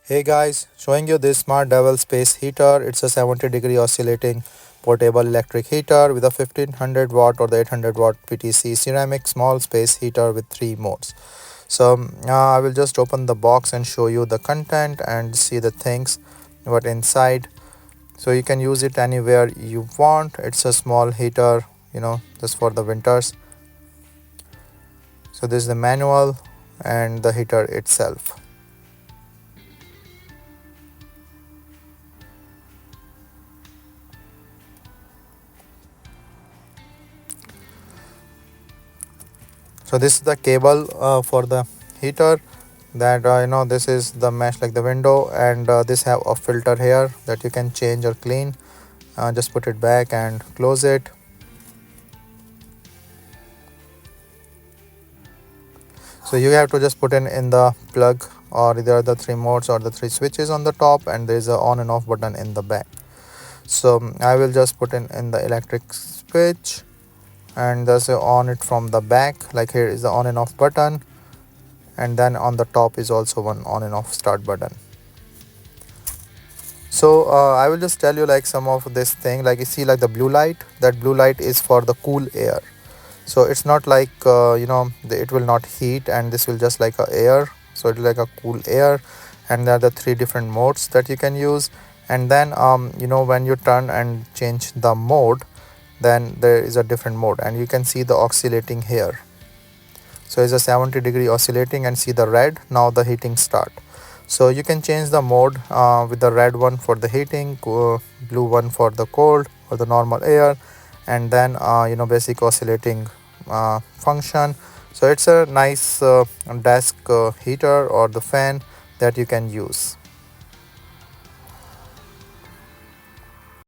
Hey guys, showing you this SmartDevil space heater. It's a 70-degree oscillating portable electric heater with a 1500 watt or the 800 watt PTC ceramic small space heater with 3 modes. So I will just open the box and show you the content and see the things what inside. So you can use it anywhere you want. It's a small heater, just for the winters. So this is the manual and the heater itself. So this is the cable for the heater, that this is the mesh like the window, and this have a filter here that you can change or clean. Just put it back and close it. So you have to just put in the plug, or either the 3 modes or the 3 switches on the top, and there is a on and off button in the back. So I will just put in the electric switch, and thus on it from the back. Like here is the on and off button, and then on the top is also one on and off start button. So I will just tell you like some of this thing. Like you see like the blue light, that blue light is for the cool air. So it's not like it will not heat, and this will just like a air. So it's like a cool air. And there are the 3 different modes that you can use. And then when you turn and change the mode, then there is a different mode, and you can see the oscillating here. So it's a 70-degree oscillating, and see the red. Now the heating start. So you can change the mode with the red one for the heating, blue one for the cold or the normal air, and then basic oscillating function. So it's a nice desk heater or the fan that you can use.